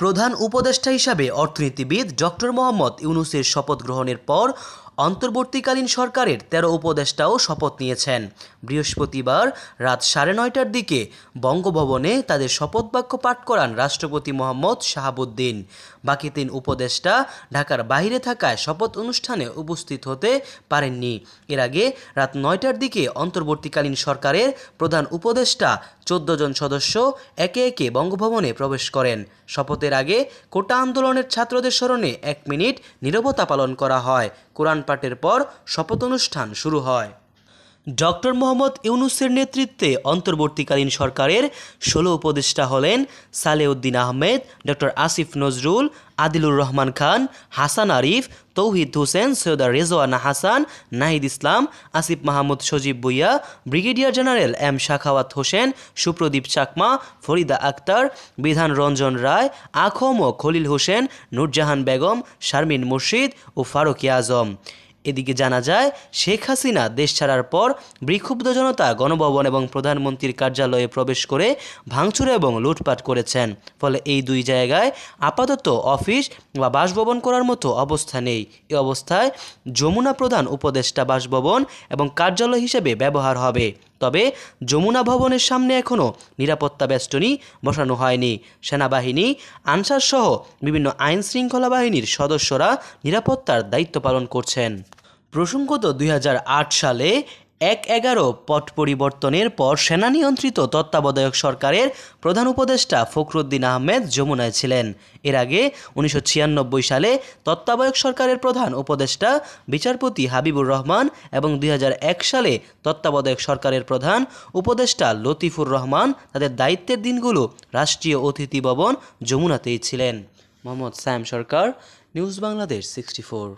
প্রধান উপদেষ্টা হিসাবে অর্থনীতিবিদ ডক্টর মোহাম্মদ ইউনূসের শপথ গ্রহণের পর অন্তর্বর্তীকালীন সরকারের ১৩ উপদেষ্টাও শপথ নিয়েছেন। বৃহস্পতিবার রাত ৯:৩০টার দিকে বঙ্গভবনে তাদের শপথ বাক্য পাঠ করান রাষ্ট্রপতি মোহাম্মদ শাহাবুদ্দিন। বাকি ৩ উপদেষ্টা ঢাকার বাইরে থাকায় শপথ অনুষ্ঠানে উপস্থিত হতে পারেননি। এর আগে রাত ৯টার দিকে অন্তর্বর্তীকালীন সরকারের প্রধান উপদেষ্টা ১৪ জন সদস্য একে একে বঙ্গভবনে প্রবেশ করেন। শপথের আগে কোটা আন্দোলনের ছাত্রদের স্মরণে ১ মিনিট নীরবতা পালন করা হয়। কোরআন পাঠের পর শপথ অনুষ্ঠান শুরু হয়। ডক্টর মোহাম্মদ ইউনূসের নেতৃত্বে অন্তর্বর্তীকালীন সরকারের ১৬ উপদেষ্টা হলেন Saleuddin Ahmed, doctor Asif Nazrul, Adilur Rahman Khan, Hasan Arif, Touhid Hossain, Syeda Rizwana Hasan, Nahid Islam, Asif Mahmud Sajib Bhuiyan, brigadier general M Sakhawat Hossain, Supradip Chakma, Farida Akhter, Bidhan Ranjan রায়, আখম ও খলিল হোসেন, নূরজাহান বেগম, শারমিন মুর্শিদ ও ফারুকী আজম। এদিকে জানা যায়, শেখ হাসিনা দেশ ছাড়ার পর বিক্ষুব্ধ জনতা গণভবন এবং প্রধানমন্ত্রীর কার্যালয়ে প্রবেশ করে ভাঙচুর এবং লুটপাট করেছেন। ফলে এই দুই জায়গায় আপাতত অফিস বা বাসভবন করার মতো অবস্থা নেই। এ অবস্থায় যমুনা প্রধান উপদেষ্টা বাসভবন এবং কার্যালয় হিসেবে ব্যবহার হবে। তবে যমুনা ভবনের সামনে এখনও নিরাপত্তা বেষ্টনী বসানো হয়নি। সেনাবাহিনী, আনসার সহ বিভিন্ন আইন শৃঙ্খলা বাহিনীর সদস্যরা নিরাপত্তার দায়িত্ব পালন করছেন। প্রসঙ্গত ২০০৮ সালে ১/১১ পট পরিবর্তনের পর সেনা নিয়ন্ত্রিত তত্ত্বাবধায়ক সরকারের প্রধান উপদেষ্টা ফখরুদ্দীন আহমেদ যমুনায় ছিলেন। এর আগে ১৯৯৬ সালে তত্ত্বাবধায়ক সরকারের প্রধান উপদেষ্টা বিচারপতি হাবিবুর রহমান এবং ২০০১ সালে তত্ত্বাবধায়ক সরকারের প্রধান উপদেষ্টা লতিফুর রহমান তাদের দায়িত্বের দিনগুলো রাষ্ট্রীয় অতিথি ভবন যমুনাতেই ছিলেন। মোহাম্মদ সায়েম সরকার, নিউজ বাংলাদেশ 64।